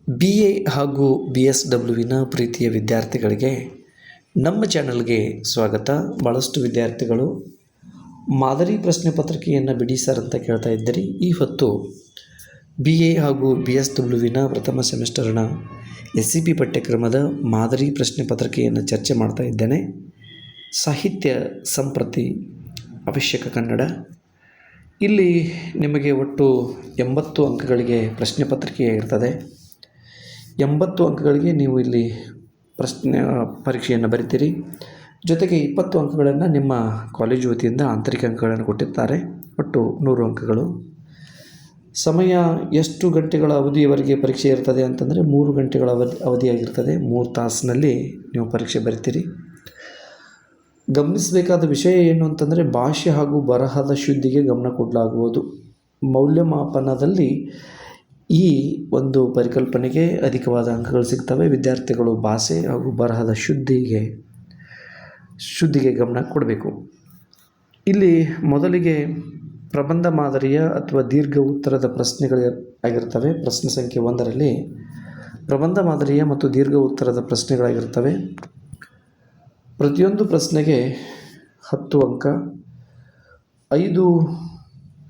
BA ಹಾಗೂ BSWನ ಪ್ರೀತಿಯ ವಿದ್ಯಾರ್ಥಿಗಳಿಗೆ ನಮ್ಮ ಚಾನಲ್ಗೆ ಸ್ವಾಗತ. ಭಾಳಷ್ಟು ವಿದ್ಯಾರ್ಥಿಗಳು ಮಾದರಿ ಪ್ರಶ್ನೆ ಪತ್ರಿಕೆಯನ್ನು ಬಿಡಿ ಸರ್ ಅಂತ ಕೇಳ್ತಾ ಇದ್ದೀರಿ. ಈ ಹೊತ್ತು BA ಹಾಗೂ BSWನ ಪ್ರಥಮ ಸೆಮಿಸ್ಟರ್ನ SCP ಪಠ್ಯಕ್ರಮದ ಮಾದರಿ ಪ್ರಶ್ನೆ ಪತ್ರಿಕೆಯನ್ನು ಚರ್ಚೆ ಮಾಡ್ತಾ ಇದ್ದೇನೆ. ಸಾಹಿತ್ಯ ಸಂಪ್ರತಿ ಅವಶ್ಯಕ ಕನ್ನಡ. ಇಲ್ಲಿ ನಿಮಗೆ ಒಟ್ಟು 80 ಅಂಕಗಳಿಗೆ ಪ್ರಶ್ನೆ ಪತ್ರಿಕೆ ಇರ್ತದೆ. 80 ಅಂಕಗಳಿಗೆ ನೀವು ಇಲ್ಲಿ ಪರೀಕ್ಷೆಯನ್ನು ಬರಿತೀರಿ. ಜೊತೆಗೆ 20 ಅಂಕಗಳನ್ನು ನಿಮ್ಮ ಕಾಲೇಜು ವತಿಯಿಂದ ಆಂತರಿಕ ಅಂಕಗಳನ್ನು ಕೊಟ್ಟಿರ್ತಾರೆ. ಒಟ್ಟು 100 ಅಂಕಗಳು. ಸಮಯ ಎಷ್ಟು ಗಂಟೆಗಳ ಅವಧಿಯವರೆಗೆ ಪರೀಕ್ಷೆ ಇರ್ತದೆ ಅಂತಂದರೆ 3 ಗಂಟೆಗಳ ಅವಧಿಯಾಗಿರ್ತದೆ. 3 ತಾಸಿನಲ್ಲಿ ನೀವು ಪರೀಕ್ಷೆ ಬರಿತೀರಿ. ಗಮನಿಸಬೇಕಾದ ವಿಷಯ ಏನು ಅಂತಂದರೆ ಭಾಷೆ ಹಾಗೂ ಬರಹದ ಶುದ್ಧಿಗೆ ಗಮನ ಕೊಡಲಾಗುವುದು. ಮೌಲ್ಯಮಾಪನದಲ್ಲಿ ಈ ಒಂದು ಪರಿಕಲ್ಪನೆಗೆ ಅಧಿಕವಾದ ಅಂಕಗಳು ಸಿಗ್ತವೆ. ವಿದ್ಯಾರ್ಥಿಗಳು ಭಾಷೆ ಹಾಗೂ ಬರಹದ ಶುದ್ಧಿಗೆ ಗಮನ ಕೊಡಬೇಕು. ಇಲ್ಲಿ ಮೊದಲಿಗೆ ಪ್ರಬಂಧ ಮಾದರಿಯ ಅಥವಾ ದೀರ್ಘ ಉತ್ತರದ ಪ್ರಶ್ನೆಗಳು ಆಗಿರ್ತವೆ. ಪ್ರಶ್ನೆ ಸಂಖ್ಯೆ 1ರಲ್ಲಿ ಪ್ರಬಂಧ ಮಾದರಿಯ ಮತ್ತು ದೀರ್ಘ ಉತ್ತರದ ಪ್ರಶ್ನೆಗಳಾಗಿರ್ತವೆ. ಪ್ರತಿಯೊಂದು ಪ್ರಶ್ನೆಗೆ 10 ಅಂಕ. 5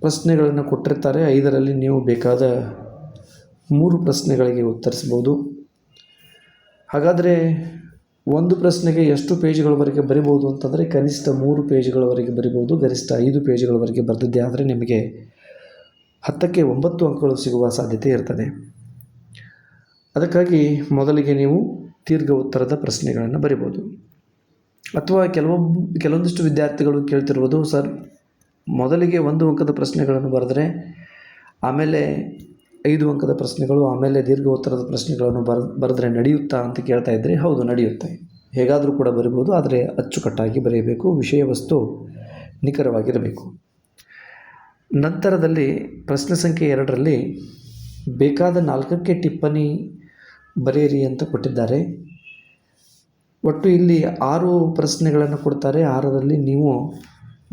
ಪ್ರಶ್ನೆಗಳನ್ನು ಕೊಟ್ಟಿರ್ತಾರೆ. 5ರಲ್ಲಿ ನೀವು ಬೇಕಾದ 3 ಪ್ರಶ್ನೆಗಳಿಗೆ ಉತ್ತರಿಸ್ಬೋದು. ಹಾಗಾದರೆ ಒಂದು ಪ್ರಶ್ನೆಗೆ ಎಷ್ಟು ಪೇಜ್ಗಳವರೆಗೆ ಬರಿಬೋದು ಅಂತಂದರೆ ಕನಿಷ್ಠ 3 ಪೇಜ್ಗಳವರೆಗೆ ಬರಿಬೋದು. ಗರಿಷ್ಠ 5 ಪೇಜ್ಗಳವರೆಗೆ ಬರೆದಿದ್ದೆ ಆದರೆ ನಿಮಗೆ 10ಕ್ಕೆ 9 ಅಂಕಗಳು ಸಿಗುವ ಸಾಧ್ಯತೆ ಇರ್ತದೆ. ಅದಕ್ಕಾಗಿ ಮೊದಲಿಗೆ ನೀವು ದೀರ್ಘ ಉತ್ತರದ ಪ್ರಶ್ನೆಗಳನ್ನು ಬರಿಬೋದು. ಅಥವಾ ಕೆಲವೊಂದಿಷ್ಟು ವಿದ್ಯಾರ್ಥಿಗಳು ಕೇಳ್ತಿರ್ಬೋದು, ಸರ್ ಮೊದಲಿಗೆ 1 ಅಂಕದ ಪ್ರಶ್ನೆಗಳನ್ನು ಬರೆದ್ರೆ ಆಮೇಲೆ 5 ಅಂಕದ ಪ್ರಶ್ನೆಗಳು, ಆಮೇಲೆ ದೀರ್ಘ ಉತ್ತರದ ಪ್ರಶ್ನೆಗಳನ್ನು ಬರೆದ್ರೆ ನಡೆಯುತ್ತಾ ಅಂತ ಕೇಳ್ತಾ ಇದ್ದರೆ, ಹೌದು ನಡೆಯುತ್ತೆ. ಹೇಗಾದರೂ ಕೂಡ ಬರಿಬೋದು, ಆದರೆ ಅಚ್ಚುಕಟ್ಟಾಗಿ ಬರೆಯಬೇಕು. ವಿಷಯ ವಸ್ತು ನಿಖರವಾಗಿರಬೇಕು. ನಂತರದಲ್ಲಿ ಪ್ರಶ್ನೆ ಸಂಖ್ಯೆ 2ರಲ್ಲಿ ಬೇಕಾದ 4ಕ್ಕೆ ಟಿಪ್ಪಣಿ ಬರೆಯಿರಿ ಅಂತ ಕೊಟ್ಟಿದ್ದಾರೆ. ಒಟ್ಟು ಇಲ್ಲಿ 6 ಪ್ರಶ್ನೆಗಳನ್ನು ಕೊಡ್ತಾರೆ. 6ರಲ್ಲಿ ನೀವು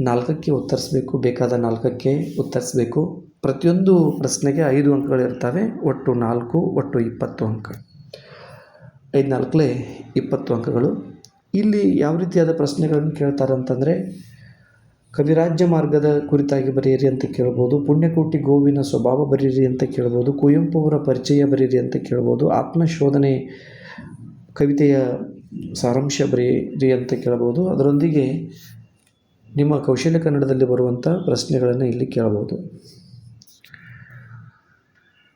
4ಕ್ಕೆ ಉತ್ತರಿಸಬೇಕು. ಬೇಕಾದ 4ಕ್ಕೆ ಉತ್ತರಿಸಬೇಕು. ಪ್ರತಿಯೊಂದು ಪ್ರಶ್ನೆಗೆ 5 ಅಂಕಗಳಿರ್ತವೆ. ಒಟ್ಟು 4, ಒಟ್ಟು 20 ಅಂಕ. 5 4 20 ಅಂಕಗಳು. ಇಲ್ಲಿ ಯಾವ ರೀತಿಯಾದ ಪ್ರಶ್ನೆಗಳನ್ನು ಕೇಳ್ತಾರೆ ಅಂತಂದರೆ, ಕವಿರಾಜ್ಯ ಮಾರ್ಗದ ಕುರಿತಾಗಿ ಬರೆಯಿರಿ ಅಂತ ಕೇಳ್ಬೋದು. ಪುಣ್ಯಕೋಟಿ ಗೋವಿನ ಸ್ವಭಾವ ಬರೆಯಿರಿ ಅಂತ ಕೇಳ್ಬೋದು. ಕುವೆಂಪು ಅವರ ಪರಿಚಯ ಬರೆಯಿರಿ ಅಂತ ಕೇಳ್ಬೋದು. ಆತ್ಮಶೋಧನೆ ಕವಿತೆಯ ಸಾರಾಂಶ ಬರೆಯಿರಿ ಅಂತ ಕೇಳ್ಬೋದು. ಅದರೊಂದಿಗೆ ನಿಮ್ಮ ಕೌಶಲ್ಯ ಕನ್ನಡದಲ್ಲಿ ಬರುವಂಥ ಪ್ರಶ್ನೆಗಳನ್ನು ಇಲ್ಲಿ ಕೇಳಬಹುದು.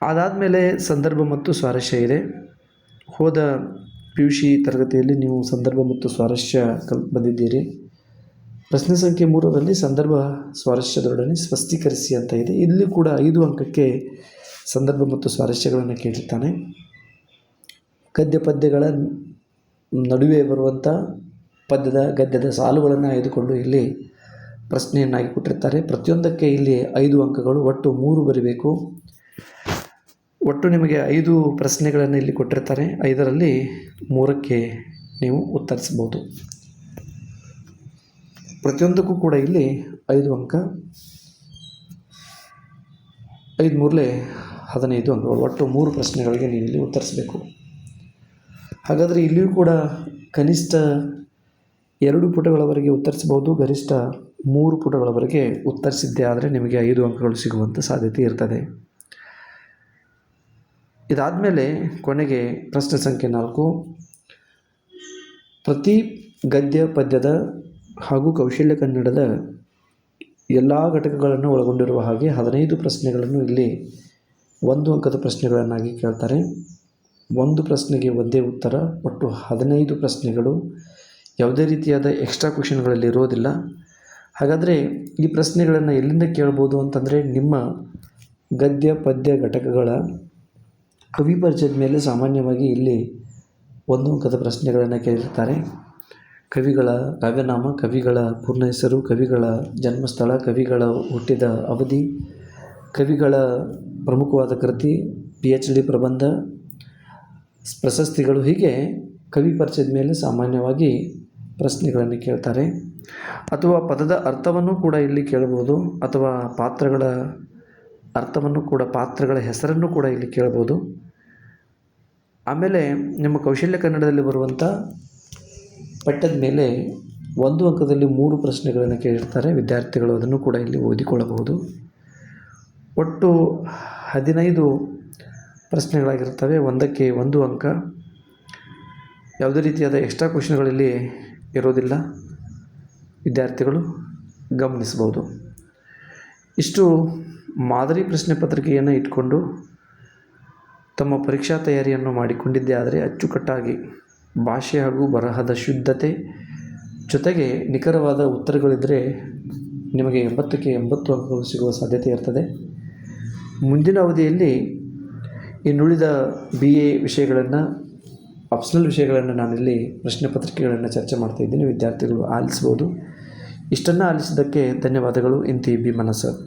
ಅದಾದಮೇಲೆ ಸಂದರ್ಭ ಮತ್ತು ಸ್ವಾರಸ್ಯ ಇದೆ. ಹೋದ PUC ತರಗತಿಯಲ್ಲಿ ನೀವು ಸಂದರ್ಭ ಮತ್ತು ಸ್ವಾರಸ್ಯ ಬಂದಿದ್ದೀರಿ. ಪ್ರಶ್ನೆ ಸಂಖ್ಯೆ 3ರಲ್ಲಿ ಸಂದರ್ಭ ಸ್ವಾರಸ್ಯದೊಡನೆ ಸ್ಪಷ್ಟೀಕರಿಸಿ ಅಂತ ಇದೆ. ಇಲ್ಲಿ ಕೂಡ 5 ಅಂಕಕ್ಕೆ ಸಂದರ್ಭ ಮತ್ತು ಸ್ವಾರಸ್ಯಗಳನ್ನು ಕೇಳಿರ್ತಾನೆ. ಗದ್ಯ ಪದ್ಯಗಳ ನಡುವೆ ಬರುವಂಥ ಗದ್ಯದ ಸಾಲುಗಳನ್ನು ಆಯ್ದುಕೊಂಡು ಇಲ್ಲಿ ಪ್ರಶ್ನೆಯನ್ನಾಗಿ ಕೊಟ್ಟಿರ್ತಾರೆ. ಪ್ರತಿಯೊಂದಕ್ಕೆ ಇಲ್ಲಿ 5 ಅಂಕಗಳು. ಒಟ್ಟು 3 ಬರೀಬೇಕು. ಒಟ್ಟು ನಿಮಗೆ 5 ಪ್ರಶ್ನೆಗಳನ್ನು ಇಲ್ಲಿ ಕೊಟ್ಟಿರ್ತಾರೆ. 5ರಲ್ಲಿ 3ಕ್ಕೆ ನೀವು ಉತ್ತರಿಸ್ಬೋದು. ಪ್ರತಿಯೊಂದಕ್ಕೂ ಕೂಡ ಇಲ್ಲಿ 5 ಅಂಕ. 5 3 15 ಅಂಕಗಳು. ಒಟ್ಟು 3 ಪ್ರಶ್ನೆಗಳಿಗೆ ನೀವು ಇಲ್ಲಿ ಉತ್ತರಿಸಬೇಕು. ಹಾಗಾದರೆ ಇಲ್ಲಿಯೂ ಕೂಡ ಕನಿಷ್ಠ 2 ಪುಟಗಳವರೆಗೆ ಉತ್ತರಿಸಬಹುದು. ಗರಿಷ್ಠ 3 ಪುಟಗಳವರೆಗೆ ಉತ್ತರಿಸಿದ್ದೇ ಆದರೆ ನಿಮಗೆ 5 ಅಂಕಗಳು ಸಿಗುವಂಥ ಸಾಧ್ಯತೆ ಇರ್ತದೆ. ಇದಾದಮೇಲೆ ಕೊನೆಗೆ ಪ್ರಶ್ನೆ ಸಂಖ್ಯೆ 4, ಪ್ರತಿ ಗದ್ಯ ಪದ್ಯದ ಹಾಗೂ ಕೌಶಲ್ಯ ಕನ್ನಡದ ಎಲ್ಲ ಘಟಕಗಳನ್ನು ಒಳಗೊಂಡಿರುವ ಹಾಗೆ 15 ಪ್ರಶ್ನೆಗಳನ್ನು ಇಲ್ಲಿ 1 ಅಂಕದ ಪ್ರಶ್ನೆಗಳನ್ನಾಗಿ ಕೇಳ್ತಾರೆ. 1 ಪ್ರಶ್ನೆಗೆ ಒಂದೇ ಉತ್ತರ. ಒಟ್ಟು 15 ಪ್ರಶ್ನೆಗಳು. ಯಾವುದೇ ರೀತಿಯಾದ ಎಕ್ಸ್ಟ್ರಾ ಕ್ವೆಷನ್ಗಳಲ್ಲಿ ಇರೋದಿಲ್ಲ. ಹಾಗಾದರೆ ಈ ಪ್ರಶ್ನೆಗಳನ್ನು ಎಲ್ಲಿಂದ ಕೇಳ್ಬೋದು ಅಂತಂದರೆ, ನಿಮ್ಮ ಗದ್ಯ ಪದ್ಯ ಘಟಕಗಳ ಕವಿ ಪರಿಚಯದ ಮೇಲೆ ಸಾಮಾನ್ಯವಾಗಿ ಇಲ್ಲಿ 1 ಅಂಕದ ಪ್ರಶ್ನೆಗಳನ್ನು ಕೇಳಿರ್ತಾರೆ. ಕವಿಗಳ ಕಾವ್ಯನಾಮ, ಕವಿಗಳ ಪೂರ್ಣ ಹೆಸರು, ಕವಿಗಳ ಜನ್ಮಸ್ಥಳ, ಕವಿಗಳ ಹುಟ್ಟಿದ ಅವಧಿ, ಕವಿಗಳ ಪ್ರಮುಖವಾದ ಕೃತಿ, PhD ಪ್ರಬಂಧ, ಪ್ರಶಸ್ತಿಗಳು, ಹೀಗೆ ಕವಿ ಪರಿಚಯದ ಮೇಲೆ ಸಾಮಾನ್ಯವಾಗಿ ಪ್ರಶ್ನೆಗಳನ್ನು ಕೇಳ್ತಾರೆ. ಅಥವಾ ಪದದ ಅರ್ಥವನ್ನು ಕೂಡ ಇಲ್ಲಿ ಕೇಳ್ಬೋದು. ಅಥವಾ ಪಾತ್ರಗಳ ಅರ್ಥವನ್ನು ಕೂಡ, ಪಾತ್ರಗಳ ಹೆಸರನ್ನು ಕೂಡ ಇಲ್ಲಿ ಕೇಳ್ಬೋದು. ಆಮೇಲೆ ನಿಮ್ಮ ಕೌಶಲ್ಯ ಕನ್ನಡದಲ್ಲಿ ಬರುವಂಥ ಪಠ್ಯದ ಮೇಲೆ 1 ಅಂಕದಲ್ಲಿ 3 ಪ್ರಶ್ನೆಗಳನ್ನು ಕೇಳಿರ್ತಾರೆ ವಿದ್ಯಾರ್ಥಿಗಳು, ಅದನ್ನು ಕೂಡ ಇಲ್ಲಿ ಓದಿಕೊಳ್ಳಬಹುದು. ಒಟ್ಟು 15 ಪ್ರಶ್ನೆಗಳಾಗಿರ್ತವೆ, ಒಂದಕ್ಕೆ 1 ಅಂಕ. ಯಾವುದೇ ರೀತಿಯಾದ ಎಕ್ಸ್ಟ್ರಾ ಕ್ವಶನ್ಗಳಲ್ಲಿ ಇರೋದಿಲ್ಲ, ವಿದ್ಯಾರ್ಥಿಗಳು ಗಮನಿಸ್ಬೋದು. ಇಷ್ಟು ಮಾದರಿ ಪ್ರಶ್ನೆ ಪತ್ರಿಕೆಯನ್ನು ಇಟ್ಕೊಂಡು ತಮ್ಮ ಪರೀಕ್ಷಾ ತಯಾರಿಯನ್ನು ಮಾಡಿಕೊಂಡಿದ್ದೇ ಆದರೆ ಅಚ್ಚುಕಟ್ಟಾಗಿ ಭಾಷೆ ಹಾಗೂ ಬರಹದ ಶುದ್ಧತೆ ಜೊತೆಗೆ ನಿಖರವಾದ ಉತ್ತರಗಳಿದ್ದರೆ ನಿಮಗೆ 80ಕ್ಕೆ 80 ಅಂಕಗಳು ಸಿಗುವ ಸಾಧ್ಯತೆ ಇರ್ತದೆ. ಮುಂದಿನ ಅವಧಿಯಲ್ಲಿ ಇನ್ನುಳಿದ BA ವಿಷಯಗಳನ್ನು, ಆಪ್ಷನಲ್ ವಿಷಯಗಳನ್ನು ನಾನಿಲ್ಲಿ ಪ್ರಶ್ನೆ ಪತ್ರಿಕೆಗಳನ್ನು ಚರ್ಚೆ ಮಾಡ್ತಾಯಿದ್ದೀನಿ, ವಿದ್ಯಾರ್ಥಿಗಳು ಆಲಿಸ್ಬೋದು. ಇಷ್ಟನ್ನು ಆಲಿಸಿದ್ದಕ್ಕೆ ಧನ್ಯವಾದಗಳು. ಇಂತಿ ಭೀಮಣ್ಣ ಸರ್.